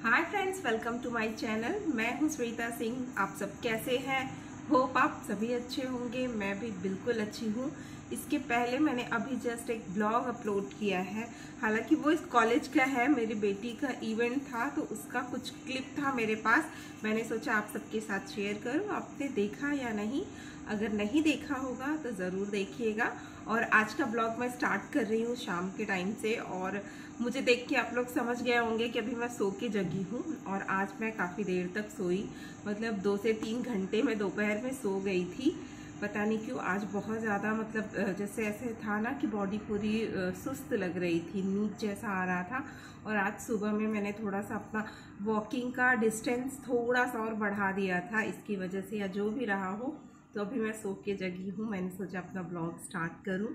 Hi friends, welcome to my channel. मैं हूं श्वेता सिंह। आप सब कैसे हैं? होप आप सभी अच्छे होंगे। मैं भी बिल्कुल अच्छी हूं। इसके पहले मैंने अभी जस्ट एक ब्लॉग अपलोड किया है। हालांकि वो इस कॉलेज का है, मेरी बेटी का इवेंट था तो उसका कुछ क्लिप था मेरे पास। मैंने सोचा आप सबके साथ शेयर करूं। आपने देखा या नहीं? अगर नहीं देखा होगा तो ज़रूर देखिएगा। और आज का ब्लॉग मैं स्टार्ट कर रही हूँ शाम के टाइम से। और मुझे देख के आप लोग समझ गए होंगे कि अभी मैं सो के जगी हूँ। और आज मैं काफ़ी देर तक सोई, मतलब 2 से 3 घंटे में दोपहर में सो गई थी। पता नहीं क्यों आज बहुत ज़्यादा मतलब जैसे ऐसे था ना कि बॉडी पूरी सुस्त लग रही थी, नींद जैसा आ रहा था। और आज सुबह में मैंने थोड़ा सा अपना वॉकिंग का डिस्टेंस थोड़ा सा और बढ़ा दिया था, इसकी वजह से या जो भी रहा हो। तो अभी मैं सो के जगी हूँ, मैंने सोचा अपना ब्लॉग स्टार्ट करूँ।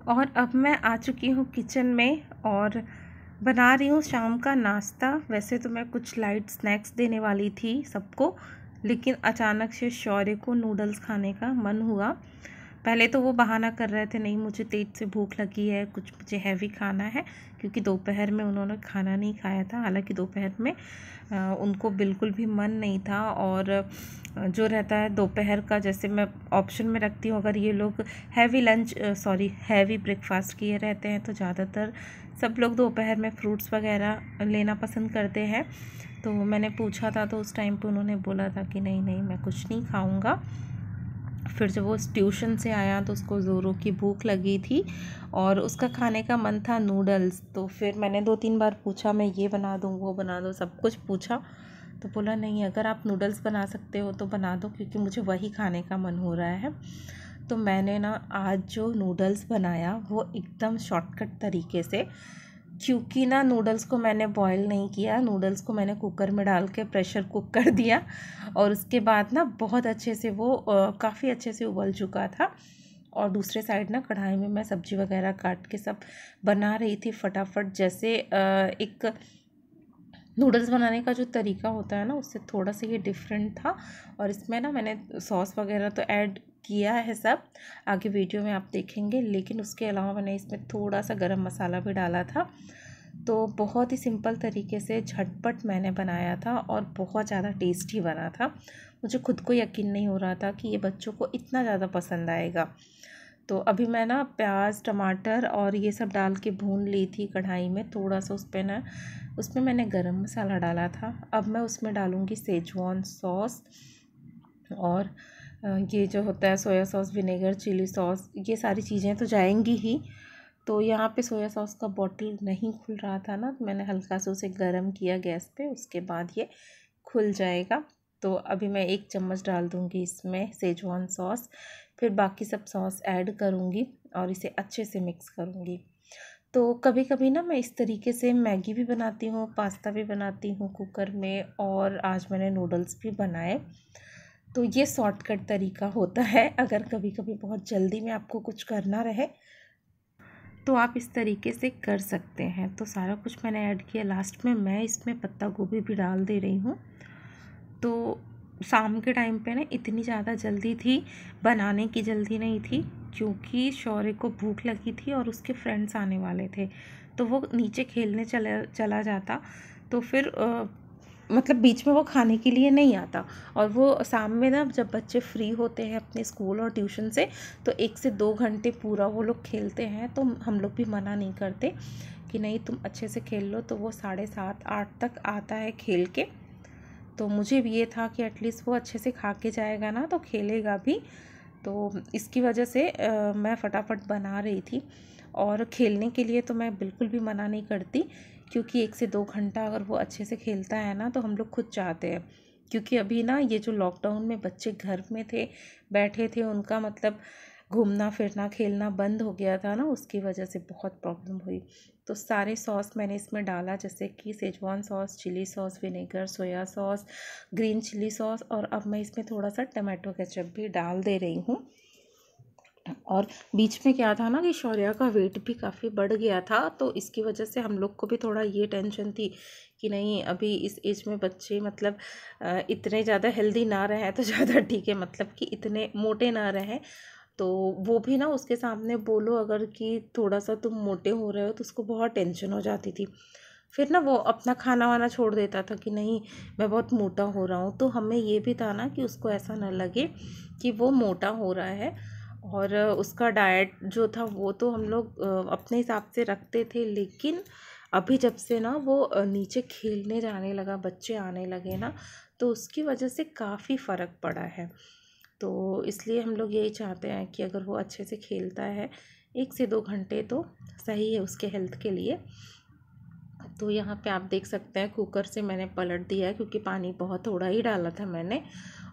और अब मैं आ चुकी हूँ किचन में और बना रही हूँ शाम का नाश्ता। वैसे तो मैं कुछ लाइट स्नैक्स देने वाली थी सबको, लेकिन अचानक से शौर्य को नूडल्स खाने का मन हुआ। पहले तो वो बहाना कर रहे थे, नहीं मुझे तेज से भूख लगी है, कुछ मुझे हैवी खाना है, क्योंकि दोपहर में उन्होंने खाना नहीं खाया था। हालांकि दोपहर में उनको बिल्कुल भी मन नहीं था। और जो रहता है दोपहर का, जैसे मैं ऑप्शन में रखती हूँ, अगर ये लोग हैवी ब्रेकफास्ट किए रहते हैं तो ज़्यादातर सब लोग दोपहर में फ्रूट्स वगैरह लेना पसंद करते हैं। तो मैंने पूछा था तो उस टाइम पे उन्होंने बोला था कि नहीं नहीं मैं कुछ नहीं खाऊंगा। फिर जब वो ट्यूशन से आया तो उसको ज़ोरों की भूख लगी थी और उसका खाने का मन था नूडल्स। तो फिर मैंने 2-3 बार पूछा, मैं ये बना दूँ वो बना दो, सब कुछ पूछा। तो बोला नहीं, अगर आप नूडल्स बना सकते हो तो बना दो, क्योंकि मुझे वही खाने का मन हो रहा है। तो मैंने ना आज जो नूडल्स बनाया वो एकदम शॉर्टकट तरीके से, क्योंकि ना नूडल्स को मैंने बॉईल नहीं किया, नूडल्स को मैंने कुकर में डाल के प्रेशर कुक कर दिया। और उसके बाद ना बहुत अच्छे से वो काफ़ी अच्छे से उबल चुका था। और दूसरे साइड ना कढ़ाई में मैं सब्जी वगैरह काट के सब बना रही थी फटाफट। जैसे एक नूडल्स बनाने का जो तरीका होता है ना, उससे थोड़ा सा ये डिफरेंट था। और इसमें ना मैंने सॉस वगैरह तो ऐड किया है, सब आगे वीडियो में आप देखेंगे। लेकिन उसके अलावा मैंने इसमें थोड़ा सा गरम मसाला भी डाला था। तो बहुत ही सिंपल तरीके से झटपट मैंने बनाया था और बहुत ज़्यादा टेस्टी बना था। मुझे खुद को यकीन नहीं हो रहा था कि ये बच्चों को इतना ज़्यादा पसंद आएगा। तो अभी मैं ना प्याज टमाटर और ये सब डाल के भून ली थी कढ़ाई में। थोड़ा सा उसमें मैंने गरम मसाला डाला था। अब मैं उसमें डालूँगी सेजवान सॉस और ये जो होता है soya sauce, vinegar, chilli sauce, ये सारी चीज़ें तो जाएंगी ही। तो यहाँ पे सोया सॉस का बॉटल नहीं खुल रहा था ना, तो मैंने हल्का सा उसे गर्म किया गैस पे, उसके बाद ये खुल जाएगा। तो अभी मैं 1 चम्मच डाल दूँगी इसमें सेजवान सॉस। फिर बाकी सब सॉस ऐड करूँगी और इसे अच्छे से मिक्स करूँगी। तो कभी कभी ना मैं इस तरीके से मैगी भी बनाती हूँ, पास्ता भी बनाती हूँ कुकर में, और आज मैंने नूडल्स भी बनाए। तो ये शॉर्टकट तरीका होता है। अगर कभी कभी बहुत जल्दी में आपको कुछ करना रहे तो आप इस तरीके से कर सकते हैं। तो सारा कुछ मैंने ऐड किया। लास्ट में मैं इसमें पत्ता गोभी भी डाल दे रही हूँ। तो शाम के टाइम पे ना इतनी ज़्यादा जल्दी थी, बनाने की जल्दी नहीं थी, क्योंकि शौर्य को भूख लगी थी और उसके फ्रेंड्स आने वाले थे। तो वो नीचे खेलने चला जाता, तो फिर मतलब बीच में वो खाने के लिए नहीं आता। और वो शाम में ना जब बच्चे फ्री होते हैं अपने स्कूल और ट्यूशन से, तो 1 से 2 घंटे पूरा वो लोग खेलते हैं। तो हम लोग भी मना नहीं करते कि नहीं तुम अच्छे से खेल लो। तो वो 7:30-8 तक आता है खेल के। तो मुझे भी ये था कि एटलीस्ट वो अच्छे से खा के जाएगा ना तो खेलेगा भी। तो इसकी वजह से मैं फटाफट बना रही थी। और खेलने के लिए तो मैं बिल्कुल भी मना नहीं करती, क्योंकि 1 से 2 घंटा अगर वो अच्छे से खेलता है ना तो हम लोग खुद चाहते हैं। क्योंकि अभी ना ये जो लॉकडाउन में बच्चे घर में थे, बैठे थे, उनका मतलब घूमना फिरना खेलना बंद हो गया था ना, उसकी वजह से बहुत प्रॉब्लम हुई। तो सारे सॉस मैंने इसमें डाला, जैसे कि schezwan sauce, chilli sauce, vinegar, soya sauce, green chilli sauce, और अब मैं इसमें थोड़ा सा टमाटो केचप भी डाल दे रही हूँ। और बीच में क्या था ना कि शौर्य का वेट भी काफ़ी बढ़ गया था, तो इसकी वजह से हम लोग को भी थोड़ा ये टेंशन थी कि नहीं अभी इस एज में बच्चे मतलब इतने ज़्यादा हेल्दी ना रहें तो ज़्यादा ठीक है, मतलब कि इतने मोटे ना रहें। तो वो भी ना उसके सामने बोलो अगर कि थोड़ा सा तुम मोटे हो रहे हो तो उसको बहुत टेंशन हो जाती थी। फिर ना वो अपना खाना वाना छोड़ देता था कि नहीं मैं बहुत मोटा हो रहा हूँ। तो हमें ये भी था ना कि उसको ऐसा ना लगे कि वो मोटा हो रहा है। और उसका डाइट जो था वो तो हम लोग अपने हिसाब से रखते थे, लेकिन अभी जब से ना वो नीचे खेलने जाने लगा, बच्चे आने लगे ना, तो उसकी वजह से काफ़ी फ़र्क पड़ा है। तो इसलिए हम लोग यही चाहते हैं कि अगर वो अच्छे से खेलता है 1 से 2 घंटे तो सही है उसके हेल्थ के लिए। तो यहाँ पे आप देख सकते हैं कुकर से मैंने पलट दिया है क्योंकि पानी बहुत थोड़ा ही डाला था मैंने,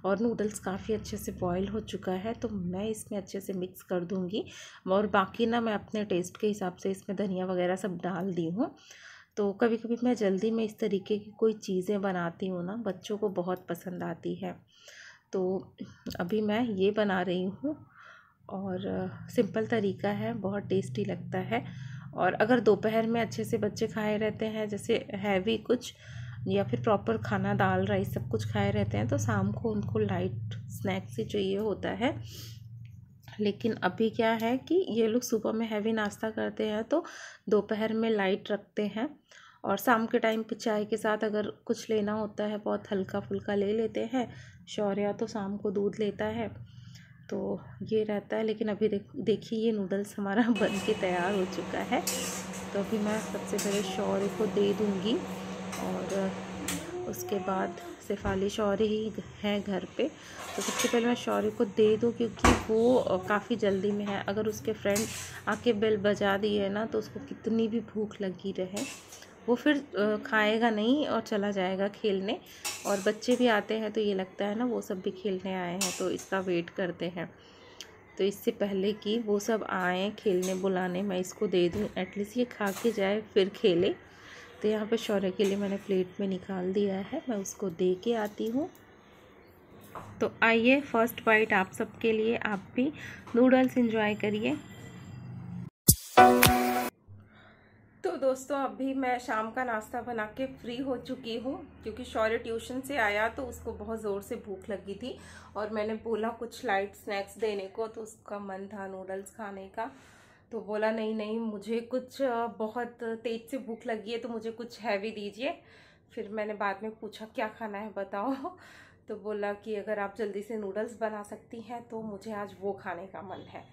और नूडल्स काफ़ी अच्छे से बॉईल हो चुका है। तो मैं इसमें अच्छे से मिक्स कर दूँगी, और बाकी ना मैं अपने टेस्ट के हिसाब से इसमें धनिया वगैरह सब डाल दी हूँ। तो कभी कभी मैं जल्दी में इस तरीके की कोई चीज़ें बनाती हूँ ना, बच्चों को बहुत पसंद आती है। तो अभी मैं ये बना रही हूँ, और सिंपल तरीका है, बहुत टेस्टी लगता है। और अगर दोपहर में अच्छे से बच्चे खाए रहते हैं, जैसे हैवी कुछ या फिर प्रॉपर खाना दाल राइस सब कुछ खाए रहते हैं, तो शाम को उनको लाइट स्नैक्स ही चाहिए होता है। लेकिन अभी क्या है कि ये लोग सुबह में हैवी नाश्ता करते हैं तो दोपहर में लाइट रखते हैं, और शाम के टाइम पे चाय के साथ अगर कुछ लेना होता है बहुत हल्का फुल्का ले लेते हैं। शौर्या तो शाम को दूध लेता है, तो ये रहता है। लेकिन अभी देखिए ये नूडल्स हमारा बन के तैयार हो चुका है। तो अभी मैं सबसे पहले शौर्य को दे दूँगी, और उसके बाद शेफाली शौर्य ही है घर पे, तो सबसे पहले मैं शौर्य को दे दूँ क्योंकि वो काफ़ी जल्दी में है। अगर उसके फ्रेंड आके बेल बजा दिए ना तो उसको कितनी भी भूख लगी रहे वो फिर खाएगा नहीं और चला जाएगा खेलने। और बच्चे भी आते हैं तो ये लगता है ना वो सब भी खेलने आए हैं, तो इसका वेट करते हैं। तो इससे पहले कि वो सब आए खेलने बुलाने, मैं इसको दे दूँ, एटलीस्ट ये खा के जाए फिर खेले। तो यहाँ पे शौर्य के लिए मैंने प्लेट में निकाल दिया है, मैं उसको दे के आती हूँ। तो आइए फर्स्ट बाइट आप सबके लिए, आप भी नूडल्स एंजॉय करिए। तो दोस्तों अभी मैं शाम का नाश्ता बना के फ्री हो चुकी हूँ, क्योंकि शौर्य ट्यूशन से आया तो उसको बहुत ज़ोर से भूख लगी थी, और मैंने बोला कुछ लाइट स्नैक्स देने को, तो उसका मन था नूडल्स खाने का। तो बोला नहीं नहीं मुझे कुछ बहुत तेज से भूख लगी है तो मुझे कुछ हैवी दीजिए। फिर मैंने बाद में पूछा क्या खाना है बताओ, तो बोला कि अगर आप जल्दी से नूडल्स बना सकती हैं तो मुझे आज वो खाने का मन है।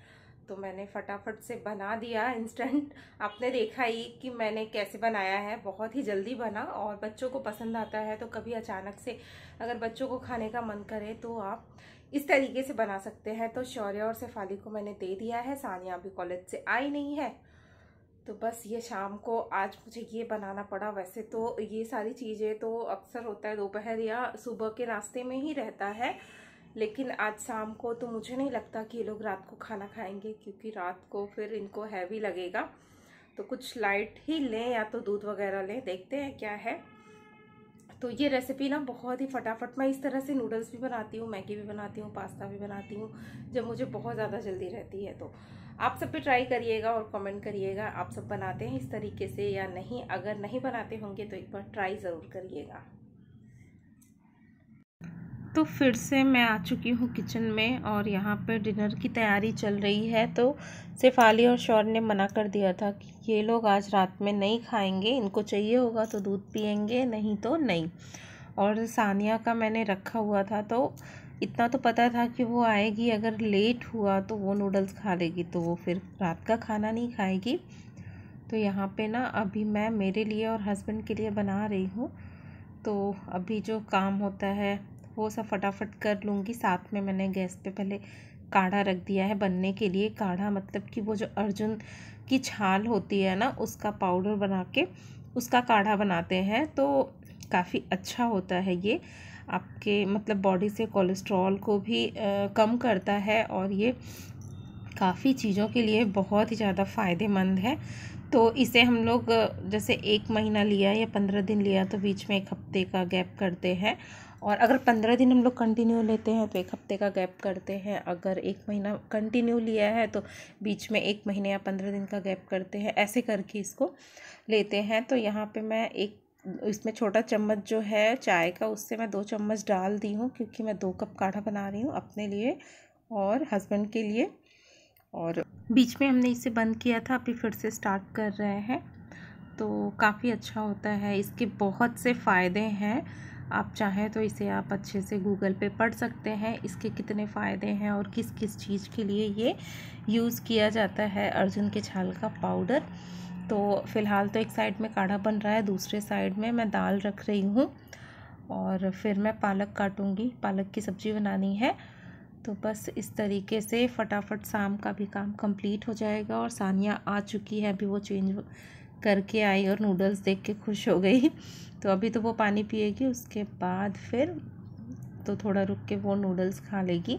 तो मैंने फटाफट से बना दिया इंस्टेंट। आपने देखा ही कि मैंने कैसे बनाया है, बहुत ही जल्दी बना और बच्चों को पसंद आता है। तो कभी अचानक से अगर बच्चों को खाने का मन करे तो आप इस तरीके से बना सकते हैं। तो शौर्य और शेफाली को मैंने दे दिया है, सानिया अभी कॉलेज से आई नहीं है, तो बस ये शाम को आज मुझे ये बनाना पड़ा। वैसे तो ये सारी चीज़ें तो अक्सर होता है दोपहर या सुबह के नाश्ते में ही रहता है, लेकिन आज शाम को तो मुझे नहीं लगता कि ये लोग रात को खाना खाएंगे, क्योंकि रात को फिर इनको हैवी लगेगा। तो कुछ लाइट ही लें या तो दूध वगैरह लें, देखते हैं क्या है। तो ये रेसिपी ना बहुत ही फटाफट, मैं इस तरह से नूडल्स भी बनाती हूँ, मैगी भी बनाती हूँ, पास्ता भी बनाती हूँ जब मुझे बहुत ज़्यादा जल्दी रहती है। तो आप सब भी ट्राई करिएगा और कमेंट करिएगा आप सब बनाते हैं इस तरीके से या नहीं। अगर नहीं बनाते होंगे तो एक बार ट्राई ज़रूर करिएगा। तो फिर से मैं आ चुकी हूँ किचन में, और यहाँ पे डिनर की तैयारी चल रही है। तो शेफाली और शौर्य ने मना कर दिया था कि ये लोग आज रात में नहीं खाएंगे, इनको चाहिए होगा तो दूध पियेंगे, नहीं तो नहीं। और सानिया का मैंने रखा हुआ था, तो इतना तो पता था कि वो आएगी, अगर लेट हुआ तो वो नूडल्स खा लेगी, तो वो फिर रात का खाना नहीं खाएगी। तो यहाँ पे ना अभी मैं मेरे लिए और हस्बैंड के लिए बना रही हूँ। तो अभी जो काम होता है वो सब फटाफट कर लूँगी। साथ में मैंने गैस पे पहले काढ़ा रख दिया है बनने के लिए। काढ़ा मतलब कि वो जो अर्जुन की छाल होती है ना, उसका पाउडर बना के उसका काढ़ा बनाते हैं, तो काफ़ी अच्छा होता है ये। आपके मतलब बॉडी से कोलेस्ट्रॉल को भी कम करता है, और ये काफ़ी चीज़ों के लिए बहुत ही ज़्यादा फ़ायदेमंद है। तो इसे हम लोग जैसे 1 महीना लिया या 15 दिन लिया तो बीच में 1 हफ्ते का गैप करते हैं, और अगर 15 दिन हम लोग कंटिन्यू लेते हैं तो 1 हफ्ते का गैप करते हैं। अगर 1 महीना कंटिन्यू लिया है तो बीच में 1 महीने या 15 दिन का गैप करते हैं, ऐसे करके इसको लेते हैं। तो यहाँ पे मैं इसमें छोटा चम्मच जो है चाय का, उससे मैं 2 चम्मच डाल दी हूँ, क्योंकि मैं 2 कप काढ़ा बना रही हूँ अपने लिए और हस्बैंड के लिए। और बीच में हमने इसे बंद किया था, अभी फिर से स्टार्ट कर रहे हैं। तो काफ़ी अच्छा होता है। इसके बहुत से फ़ायदे हैं, आप चाहें तो इसे आप अच्छे से गूगल पे पढ़ सकते हैं, इसके कितने फ़ायदे हैं और किस किस चीज़ के लिए ये यूज़ किया जाता है अर्जुन के छाल का पाउडर। तो फ़िलहाल तो एक साइड में काढ़ा बन रहा है, दूसरे साइड में मैं दाल रख रही हूँ और फिर मैं पालक काटूँगी, पालक की सब्ज़ी बनानी है। तो बस इस तरीके से फटाफट शाम का भी काम कंप्लीट हो जाएगा। और सानिया आ चुकी है, अभी वो चेंज करके आई और नूडल्स देख के खुश हो गई। तो अभी तो वो पानी पिएगी, उसके बाद फिर तो थोड़ा रुक के वो नूडल्स खा लेगी।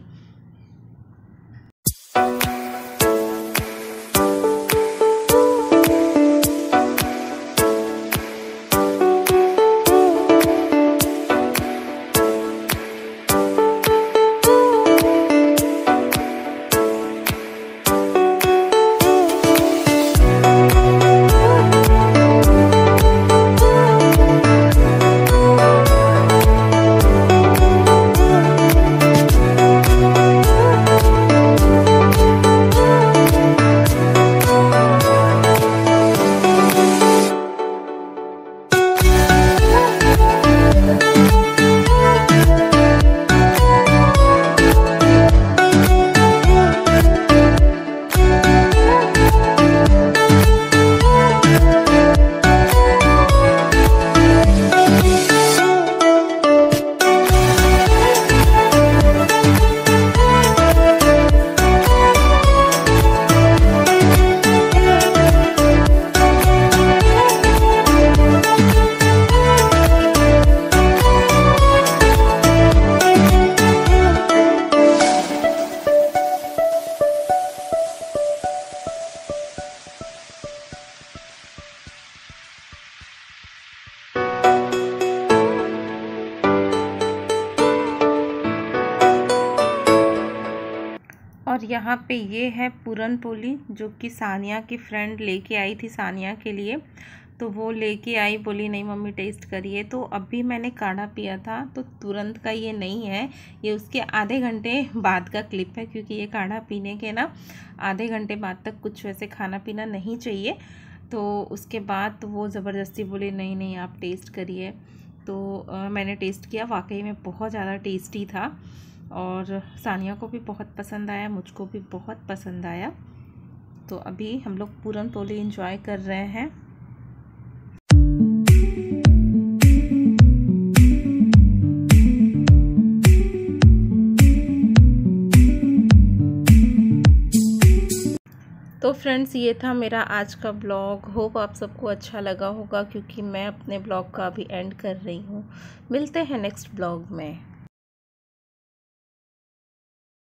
और यहाँ पे ये है पूरन पोली, जो कि सानिया की फ्रेंड लेके आई थी सानिया के लिए। तो वो लेके आई, बोली नहीं मम्मी टेस्ट करिए। तो अभी मैंने काढ़ा पिया था, तो तुरंत का ये नहीं है, ये उसके आधे घंटे बाद का क्लिप है, क्योंकि ये काढ़ा पीने के ना आधे घंटे बाद तक कुछ वैसे खाना पीना नहीं चाहिए। तो उसके बाद तो वो ज़बरदस्ती बोली नहीं नहीं आप टेस्ट करिए। तो मैंने टेस्ट किया, वाकई में बहुत ज़्यादा टेस्टी था और सानिया को भी बहुत पसंद आया, मुझको भी बहुत पसंद आया। तो अभी हम लोग पूरन पोली एंजॉय कर रहे हैं। तो फ्रेंड्स, ये था मेरा आज का ब्लॉग। होप आप सबको अच्छा लगा होगा, क्योंकि मैं अपने ब्लॉग का अभी एंड कर रही हूँ। मिलते हैं नेक्स्ट ब्लॉग में।